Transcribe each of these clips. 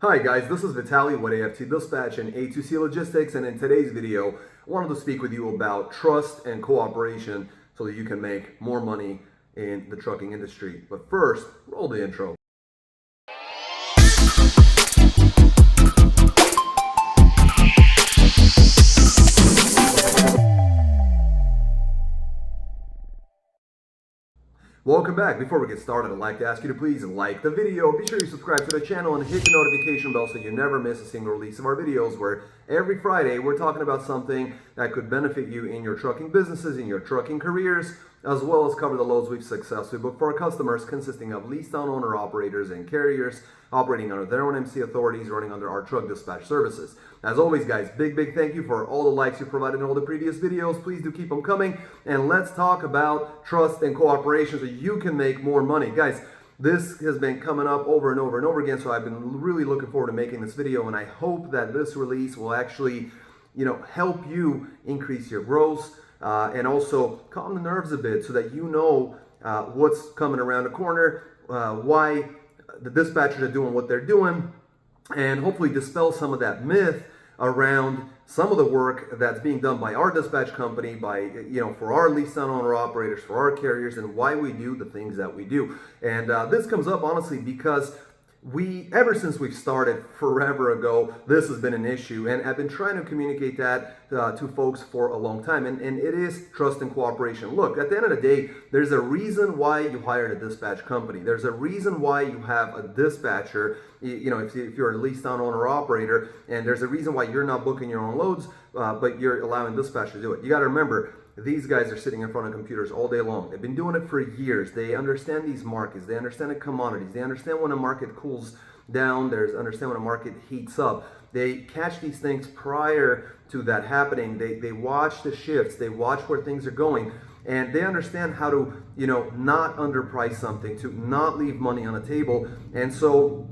Hi guys, this is Vitaly with AFT Dispatch and A2C Logistics, and in today's video, I wanted to speak with you about trust and cooperation so that you can make more money in the trucking industry. But first, roll the intro. Welcome back. Before we get started, I'd like to ask you to please like the video, be sure you subscribe to the channel and hit the notification bell so you never miss a single release of our videos, where every Friday we're talking about something that could benefit you in your trucking businesses, in your trucking careers, as well as cover the loads we've successfully booked for our customers, consisting of leased owner operators and carriers operating under their own MC authorities, running under our truck dispatch services. As always, guys, big thank you for all the likes you provided in all the previous videos. Please do keep them coming, and let's talk about trust and cooperation so you can make more money. Guys, this has been coming up over and over again, so I've been really looking forward to making this video, and I hope that this release will actually, help you increase your growth and also calm the nerves a bit so that you know what's coming around the corner, why the dispatchers are doing what they're doing, and hopefully dispel some of that myth around some of the work that's being done by our dispatch company, for our leased owner operators, for our carriers, and why we do the things that we do. And this comes up honestly because ever since we've started forever ago, this has been an issue, and I've been trying to communicate that to folks for a long time, and it is trust and cooperation. Look, at the end of the day, there's a reason why you hired a dispatch company. There's a reason why you have a dispatcher, if you're a leased owner operator, and there's a reason why you're not booking your own loads, but you're allowing dispatchers to do it. You got to remember, these guys are sitting in front of computers all day long. They've been doing it for years. They understand these markets. They understand the commodities. They understand when a market cools down. They understand when a market heats up. They catch these things prior to that happening. They watch the shifts. They watch where things are going. And they understand how to, not underprice something, to not leave money on the table. And so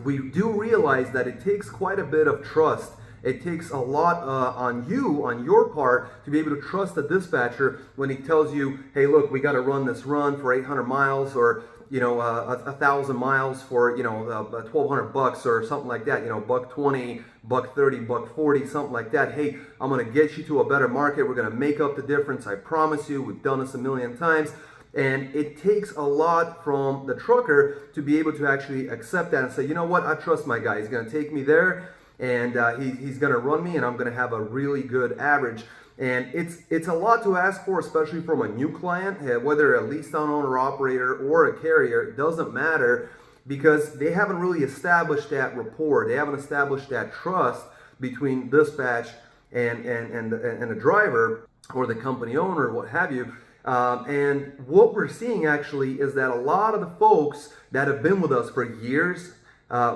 we do realize that it takes quite a bit of trust. It takes a lot on your part, to be able to trust the dispatcher when he tells you, hey, look, we got to run this run for 800 miles or, 1,000 miles for, $1,200 or something like that, $120, $130, $140, something like that. Hey, I'm going to get you to a better market. We're going to make up the difference. I promise you. We've done this a million times. And it takes a lot from the trucker to be able to actually accept that and say, you know what, I trust my guy. He's going to take me there, and he's going to run me, and I'm going to have a really good average. And it's a lot to ask for, especially from a new client, whether a leased owner operator or a carrier. It doesn't matter, because they haven't really established that rapport. They haven't established that trust between dispatch and the driver or the company owner, what have you. And what we're seeing actually is that a lot of the folks that have been with us for years,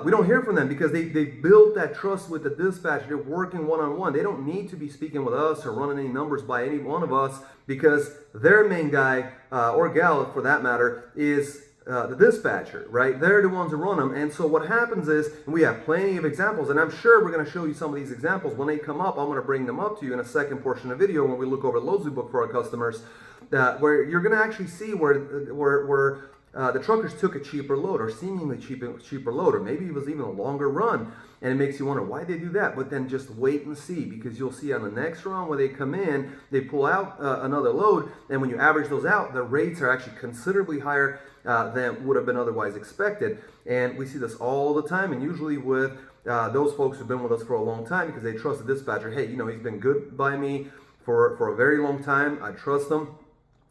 we don't hear from them because they built that trust with the dispatcher. They're working one-on-one. They don't need to be speaking with us or running any numbers by any one of us, because their main guy or gal, for that matter, is the dispatcher, right? They're the ones who run them. And so what happens is, and we have plenty of examples, and I'm sure we're going to show you some of these examples. When they come up, I'm going to bring them up to you in a second portion of the video when we look over the loads we book for our customers, where you're going to actually see where the truckers took a cheaper load, or seemingly cheaper load, or maybe it was even a longer run, and it makes you wonder why they do that. But then just wait and see, because you'll see on the next run where they come in, they pull out another load, and when you average those out, the rates are actually considerably higher than would have been otherwise expected. And we see this all the time, and usually with those folks who've been with us for a long time, because they trust the dispatcher. Hey, he's been good by me for a very long time. I trust him.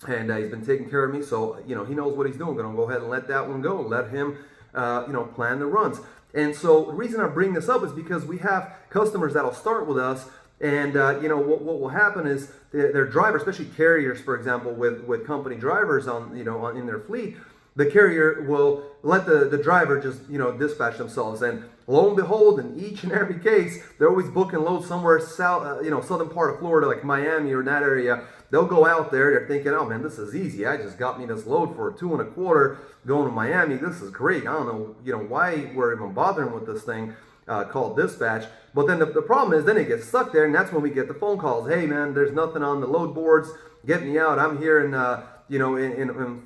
And he's been taking care of me, so he knows what he's doing. Going to go ahead and let that one go. Let him, plan the runs. And so the reason I bring this up is because we have customers that'll start with us, and what will happen is their drivers, especially carriers, for example, with company drivers in their fleet, the carrier will let the driver just dispatch themselves. And lo and behold, in each and every case, they're always booking loads somewhere southern part of Florida, like Miami or in that area. They'll go out there, they're thinking, oh man, this is easy. I just got me this load for $2.25 going to Miami. This is great. I don't know, why we're even bothering with this thing called dispatch. But then the problem is, then it gets stuck there, and that's when we get the phone calls. Hey man, there's nothing on the load boards. Get me out. I'm here in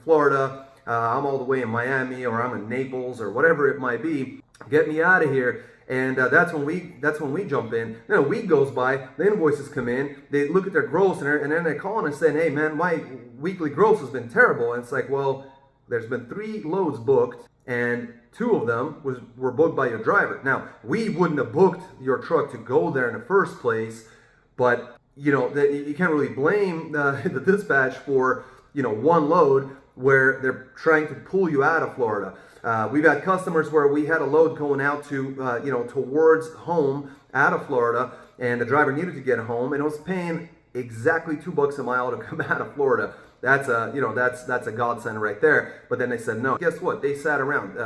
Florida. I'm all the way in Miami, or I'm in Naples, or whatever it might be. get me out of here. And that's when we jump in. Then a week goes by, the invoices come in, they look at their gross, and then they call and saying, hey man, my weekly gross has been terrible. And it's like, well, there's been 3 loads booked, and 2 of them were booked by your driver. Now, we wouldn't have booked your truck to go there in the first place, but you can't really blame the dispatch for 1 load where they're trying to pull you out of Florida. We've had customers where we had a load going out to towards home out of Florida, and the driver needed to get home, and it was paying exactly $2 a mile to come out of Florida. That's a godsend right there. But then they said no. Guess what? They sat around.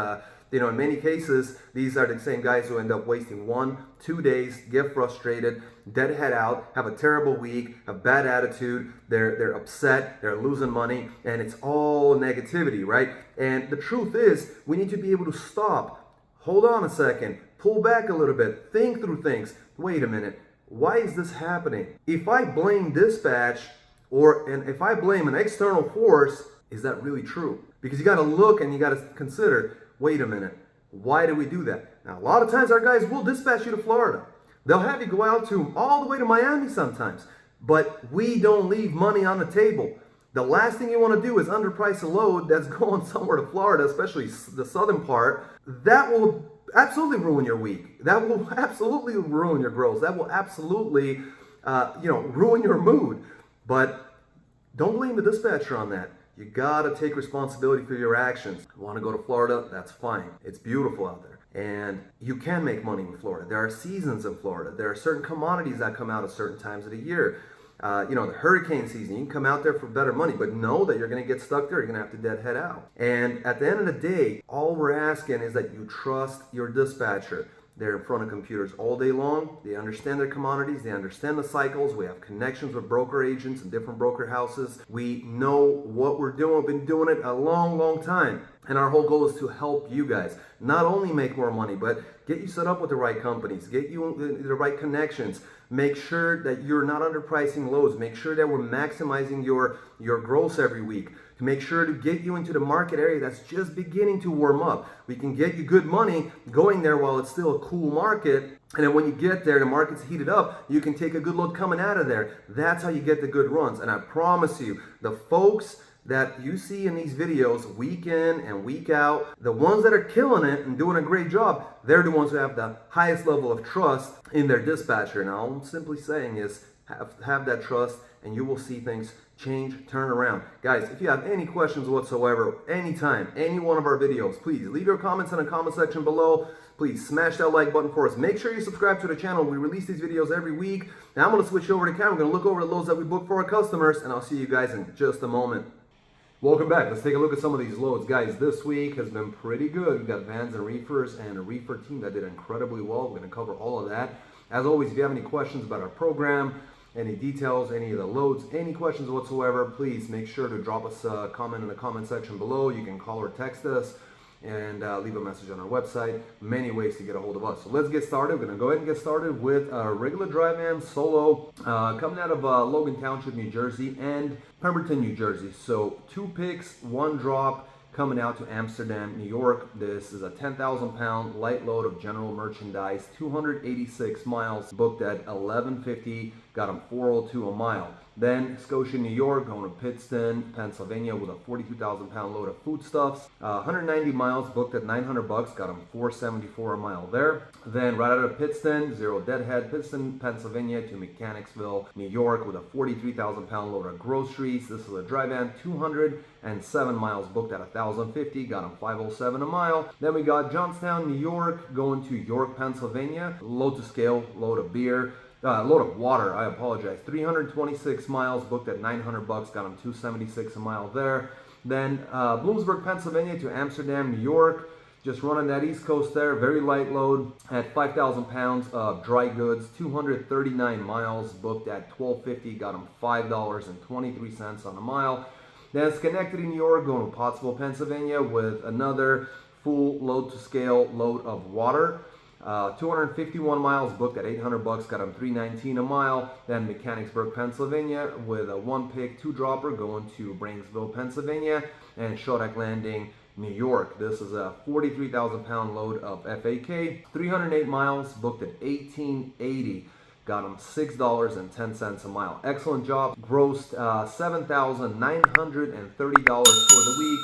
In many cases, these are the same guys who end up wasting 1-2 days, get frustrated, deadhead out, have a terrible week, a bad attitude, they're upset, they're losing money, and it's all negativity, right? And the truth is, we need to be able to stop, hold on a second, pull back a little bit, think through things. Wait a minute, why is this happening? If I blame dispatch, and if I blame an external force, is that really true? Because you got to look and you got to consider, wait a minute, why do we do that? Now, a lot of times our guys will dispatch you to Florida. They'll have you go out to all the way to Miami sometimes, but we don't leave money on the table. The last thing you want to do is underprice a load that's going somewhere to Florida, especially the southern part. That will absolutely ruin your week. That will absolutely ruin your gross. That will absolutely, ruin your mood. But don't blame the dispatcher on that. You gotta take responsibility for your actions. You wanna go to Florida? That's fine. It's beautiful out there. And you can make money in Florida. There are seasons in Florida. There are certain commodities that come out at certain times of the year. The hurricane season, you can come out there for better money, but know that you're gonna get stuck there. You're gonna have to deadhead out. And at the end of the day, all we're asking is that you trust your dispatcher. They're in front of computers all day long. They understand their commodities. They understand the cycles. We have connections with broker agents and different broker houses. We know what we're doing. We've been doing it a long, long time. And our whole goal is to help you guys not only make more money, but get you set up with the right companies, get you the right connections, make sure that you're not underpricing loads, make sure that we're maximizing your gross every week, to make sure to get you into the market area that's just beginning to warm up. We can get you good money going there while it's still a cool market. And then when you get there, the market's heated up, you can take a good load coming out of there. That's how you get the good runs. And I promise you, the folks that you see in these videos week in and week out, the ones that are killing it and doing a great job, they're the ones who have the highest level of trust in their dispatcher. Now, all I'm simply saying is have that trust and you will see things change, turn around. Guys, if you have any questions whatsoever, anytime, any one of our videos, please leave your comments in the comment section below. Please smash that like button for us. Make sure you subscribe to the channel. We release these videos every week. Now I'm going to switch over to camera. I'm going to look over the loads that we booked for our customers, and I'll see you guys in just a moment. Welcome back. Let's take a look at some of these loads. Guys, this week has been pretty good. We've got vans and reefers and a reefer team that did incredibly well. We're going to cover all of that. As always, if you have any questions about our program, any details, any of the loads, any questions whatsoever, please make sure to drop us a comment in the comment section below. You can call or text us and leave a message on our website. Many ways to get a hold of us. So let's get started. We're going to go ahead and get started with a regular dry van solo coming out of Logan Township, New Jersey and Pemberton, New Jersey. So 2 picks, 1 drop coming out to Amsterdam, New York. This is a 10,000 pound light load of general merchandise, 286 miles, booked at $11.50, got them $4.02 a mile. Then Scotia, New York, going to Pittston, Pennsylvania with a 42,000 pound load of foodstuffs. 190 miles, booked at $900, got them $4.74 a mile there. Then right out of Pittston, zero deadhead, Pittston, Pennsylvania to Mechanicsville, New York with a 43,000 pound load of groceries. This is a dry van, 207 miles, booked at $1,050, got them $5.07 a mile. Then we got Johnstown, New York, going to York, Pennsylvania, load to scale, load of beer. Load of water, I apologize. 326 miles, booked at $900, got them $276 a mile there. Then Bloomsburg, Pennsylvania to Amsterdam, New York, just running that East Coast there, very light load at 5,000 pounds of dry goods, 239 miles, booked at $12.50, got them $5.23 on a mile. Then Schenectady, New York, going to Pottsville, Pennsylvania with another full load to scale load of water. 251 miles, booked at $800, got them $3.19 a mile. Then Mechanicsburg, Pennsylvania with a 1 pick, 2 dropper going to Brainsville, Pennsylvania, and Shodak Landing, New York. This is a 43,000 pound load of FAK, 308 miles, booked at 1880. Got him $6.10 a mile. Excellent job. Grossed $7,930 for the week.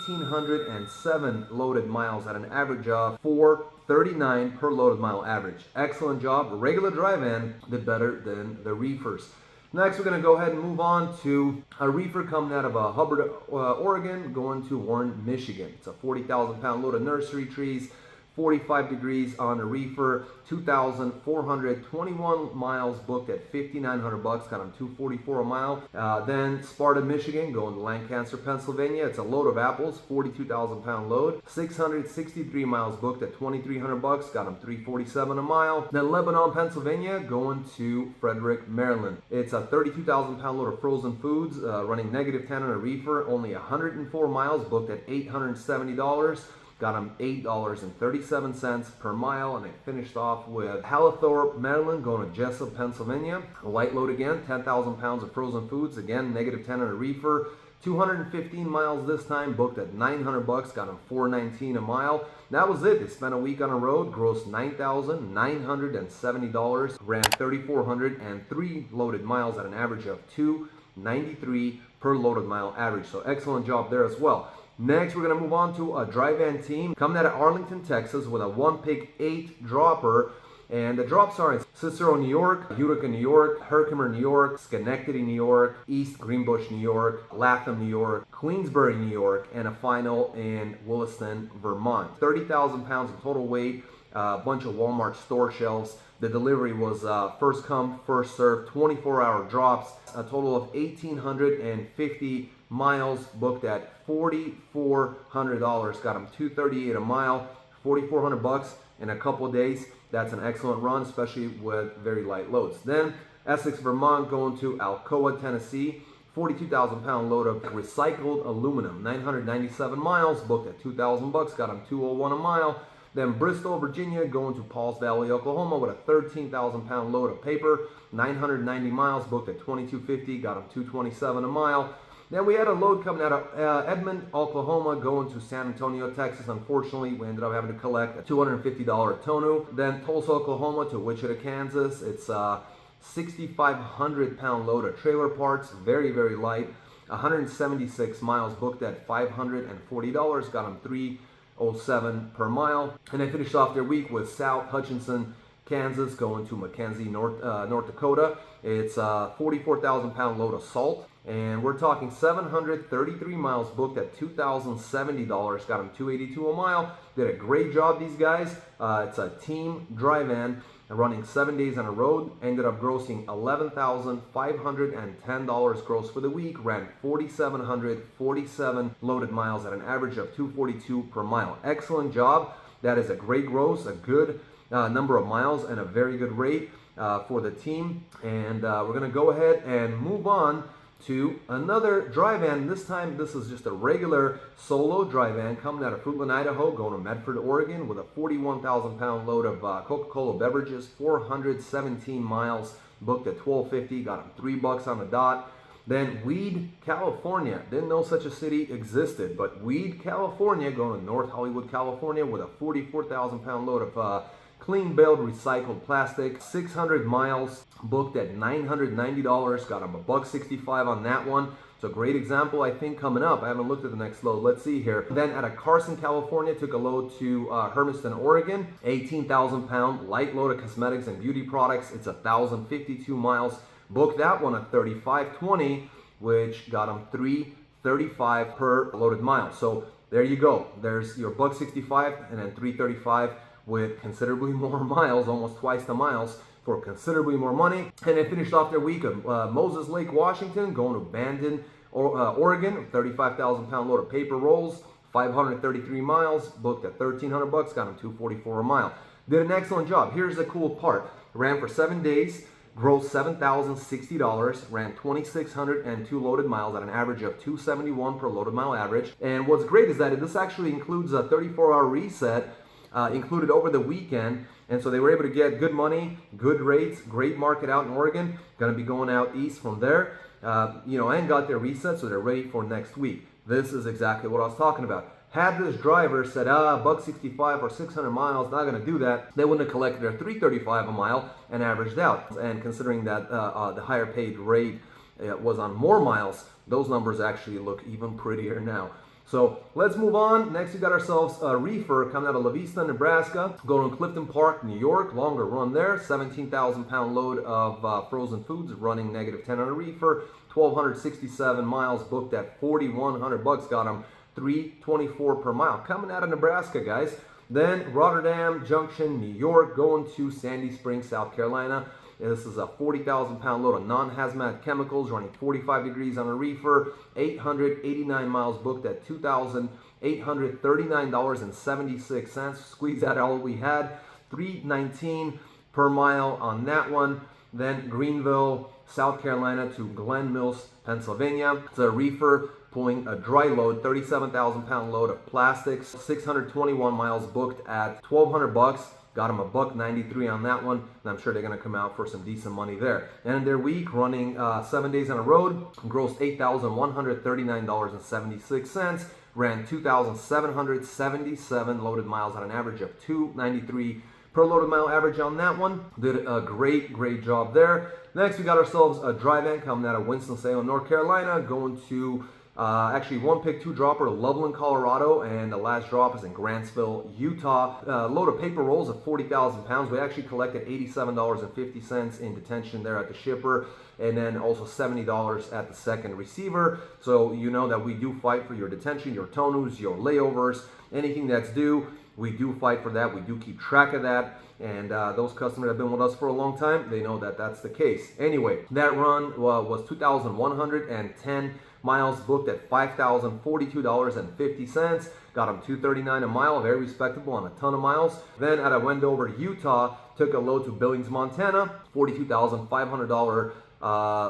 1,807 loaded miles at an average of 439 per loaded mile average. Excellent job. Regular dry van did better than the reefers. Next, we're going to go ahead and move on to a reefer coming out of Hubbard, Oregon, going to Warren, Michigan. It's a 40,000 pound load of nursery trees, 45 degrees on a reefer, 2,421 miles booked at $5,900, got them $244 a mile. Then Sparta, Michigan, going to Lancaster, Pennsylvania. It's a load of apples, 42,000 pound load, 663 miles booked at $2,300, got them $347 a mile. Then Lebanon, Pennsylvania, going to Frederick, Maryland. It's a 32,000 pound load of frozen foods, running -10 on a reefer, only 104 miles booked at $870. Got them $8.37 per mile, and they finished off with Hallethorpe, Maryland, going to Jessup, Pennsylvania. A light load again, 10,000 pounds of frozen foods, again -10 on a reefer, 215 miles this time, booked at $900, got them $419 a mile. That was it. They spent a week on a road, grossed $9,970, ran 3,403 loaded miles at an average of 293 per loaded mile average. So excellent job there as well. Next, we're going to move on to a dry van team coming out of Arlington, Texas, with a 1-pick 8 dropper. And the drops are in Cicero, New York, Utica, New York, Herkimer, New York, Schenectady, New York, East Greenbush, New York, Latham, New York, Queensbury, New York, and a final in Williston, Vermont. 30,000 pounds of total weight, a bunch of Walmart store shelves. The delivery was first come, first served, 24-hour drops, a total of 1,850 miles booked at $4,400. Got them $238 a mile, $4,400 in a couple of days. That's an excellent run, especially with very light loads. Then Essex, Vermont, going to Alcoa, Tennessee. 42,000 pound load of recycled aluminum, 997 miles, booked at $2,000. Got them $201 a mile. Then Bristol, Virginia, going to Pauls Valley, Oklahoma, with a 13,000 pound load of paper, 990 miles, booked at $22.50. Got them $227 a mile. Then we had a load coming out of Edmond, Oklahoma, going to San Antonio, Texas. Unfortunately, we ended up having to collect a $250 tonneau. Then Tulsa, Oklahoma to Wichita, Kansas. It's a 6,500 pound load of trailer parts, very, very light. 176 miles booked at $540. Got them $307 per mile. And they finished off their week with South Hutchinson, Kansas, going to McKenzie, North Dakota. It's a 44,000 pound load of salt. And we're talking 733 miles booked at $2,070. Got them $282 a mile. Did a great job, these guys. It's a team dry van running 7 days on a road. Ended up grossing $11,510 gross for the week. Ran 4,747 loaded miles at an average of $242 per mile. Excellent job. That is a great gross, a good number of miles, and a very good rate for the team. And we're going to go ahead and move on to another dry van. This time, this is just a regular solo dry van coming out of Fruitland, Idaho, going to Medford, Oregon, with a 41,000 pound load of Coca-Cola beverages, 417 miles, booked at $12.50, got them $3 on the dot. Then Weed, California, didn't know such a city existed, but Weed, California, going to North Hollywood, California, with a 44,000 pound load of clean baled recycled plastic, 600 miles, booked at $990. Got them $1.65 on that one. So a great example, I think, coming up. I haven't looked at the next load. Let's see here. Then out of Carson, California, took a load to Hermiston, Oregon. 18,000 pound light load of cosmetics and beauty products. It's 1,052 miles. Booked that one at $35.20, which got them $335 per loaded mile. So there you go. There's your $1.65 and then $335 with considerably more miles, almost twice the miles, for considerably more money. And they finished off their week of Moses Lake, Washington, going to Bandon, Oregon, 35,000 pound load of paper rolls, 533 miles, booked at $1,300, got them $244 a mile. Did an excellent job. Here's the cool part. Ran for 7 days, grossed $7,060, ran 2,602 loaded miles at an average of $271 per loaded mile average. And what's great is that this actually includes a 34-hour reset included over the weekend, and so they were able to get good money, good rates, great market out in Oregon. Going to be going out east from there, and got their reset, so they're ready for next week. This is exactly what I was talking about. Had this driver said, $165 for 600 miles, not going to do that, they wouldn't have collected their $335 a mile and averaged out. And considering that the higher paid rate was on more miles, those numbers actually look even prettier now. So let's move on. Next, we got ourselves a reefer coming out of La Vista, Nebraska, going to Clifton Park, New York. Longer run there. 17,000 pound load of frozen foods, running -10 on a reefer. 1,267 miles booked at $4,100. Got them $324 per mile. Coming out of Nebraska, guys. Then Rotterdam Junction, New York, going to Sandy Springs, South Carolina. This is a 40,000 pound load of non-hazmat chemicals running 45 degrees on a reefer. 889 miles booked at $2,839.76. Squeeze out all we had. $319 per mile on that one. Then Greenville, South Carolina to Glen Mills, Pennsylvania. It's a reefer pulling a dry load, 37,000 pound load of plastics. 621 miles booked at $1,200. Got them $1.93 on that one, and I'm sure they're going to come out for some decent money there. And their week, running 7 days on the road, grossed $8,139.76, ran 2,777 loaded miles on an average of 293 per loaded mile average on that one. Did a great job there. Next, we got ourselves a dry van coming out of Winston-Salem, North Carolina, going to actually one pick, two dropper, Loveland, Colorado, and the last drop is in Grantsville, Utah. Load of paper rolls of 40,000 pounds. We actually collected $87.50 in detention there at the shipper, and then also $70 at the second receiver. So you know that we do fight for your detention, your tonus, your layovers, anything that's due. We do fight for that. We do keep track of that. And those customers have been with us for a long time. They know that that's the case. Anyway, that run was 2,110 miles booked at $5,042.50. Got them $239 a mile, very respectable on a ton of miles. Then out of Wendover, Utah, took a load to Billings, Montana, $42,500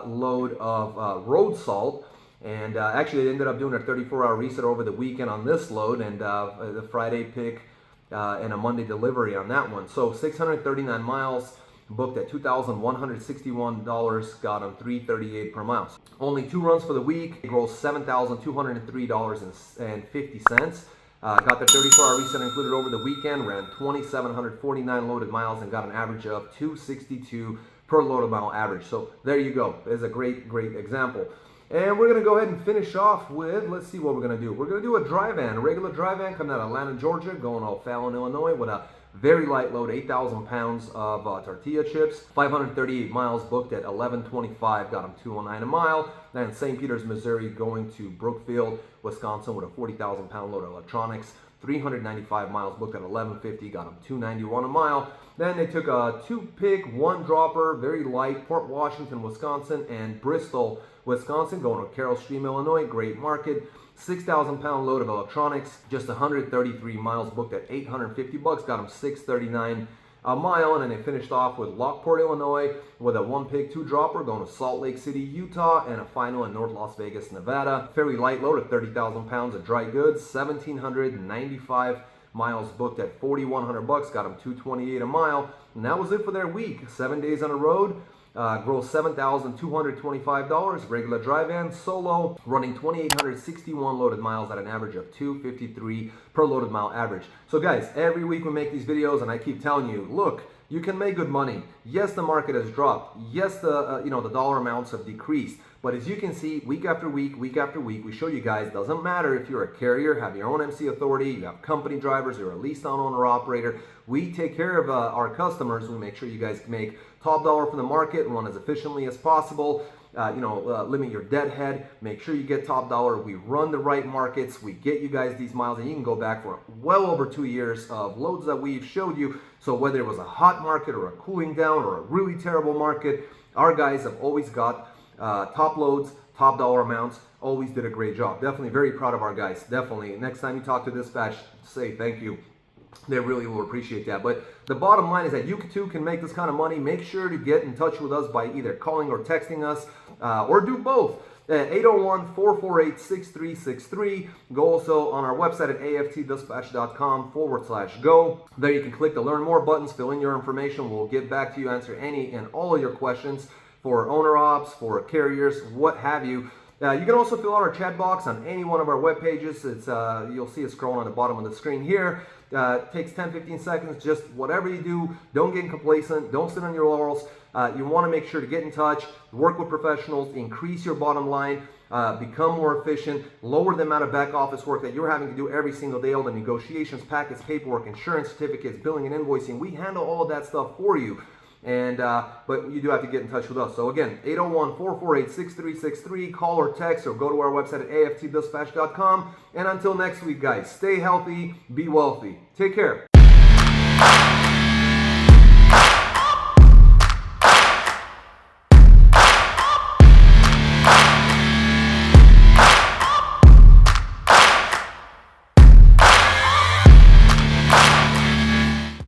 load of road salt. And actually, they ended up doing a 34-hour reset over the weekend on this load, and the Friday pick and a Monday delivery on that one. So 639 miles booked at $2,161, got them $338 per mile. Only 2 runs for the week, grossed $7,203.50. Got the 34-hour reset included over the weekend, ran 2,749 loaded miles, and got an average of 262 per loaded mile average. So there you go. There's a great example. And we're going to go ahead and finish off with, let's see what we're going to do. We're going to do a dry van, a regular dry van coming out of Atlanta, Georgia, going to Fallon, Illinois, with a very light load, 8,000 pounds of tortilla chips. 538 miles booked at $11.25, got them $209 a mile. Then St. Peters, Missouri, going to Brookfield, Wisconsin, with a 40,000 pound load of electronics. 395 miles booked at $11.50, got them $291 a mile. Then they took a 2-pick, 1-dropper, very light, Port Washington, Wisconsin, and Bristol, Wisconsin, going to Carroll Stream, Illinois, great market. 6,000 pound load of electronics, just 133 miles booked at $850, got them $639 a mile. And then they finished off with Lockport, Illinois, with a 1-pick, 2-dropper, going to Salt Lake City, Utah, and a final in North Las Vegas, Nevada. Fairly light load of 30,000 pounds of dry goods, 1,795 miles booked at $4,100, got them $228 a mile. And that was it for their week. 7 days on the road. Gross $7,225, regular dry van, solo, running 2,861 loaded miles at an average of 253 per loaded mile average. So guys, every week we make these videos, and I keep telling you, look, you can make good money. Yes, the market has dropped. Yes, the the dollar amounts have decreased. But as you can see, week after week, we show you guys, doesn't matter if you're a carrier, have your own MC authority, you have company drivers, you're a leased owner operator. We take care of our customers. We make sure you guys make top dollar for the market, run as efficiently as possible. Limit your deadhead, make sure you get top dollar. We run the right markets, we get you guys these miles, and you can go back for well over 2 years of loads that we've showed you. So whether it was a hot market or a cooling down or a really terrible market, our guys have always got top loads, top dollar amounts, always did a great job. Definitely very proud of our guys. Definitely. Next time you talk to dispatch, say thank you. They really will appreciate that. But the bottom line is that you too can make this kind of money. Make sure to get in touch with us by either calling or texting us, or do both. 801-448-6363. Go also on our website at aftdispatch.com/go. There you can click the learn more buttons, fill in your information. We'll get back to you, answer any and all of your questions for owner ops, for carriers, what have you. You can also fill out our chat box on any one of our web pages. You'll see it scrolling on the bottom of the screen here. It takes 10-15 seconds. Just whatever you do, don't get complacent. Don't sit on your laurels. You want to make sure to get in touch, work with professionals, increase your bottom line, become more efficient, lower the amount of back office work that you're having to do every single day, all the negotiations, packets, paperwork, insurance certificates, billing and invoicing. We handle all of that stuff for you. But you do have to get in touch with us. So again, 801-448-6363, call or text, or go to our website at aftdispatch.com. And until next week, guys, stay healthy, be wealthy. Take care.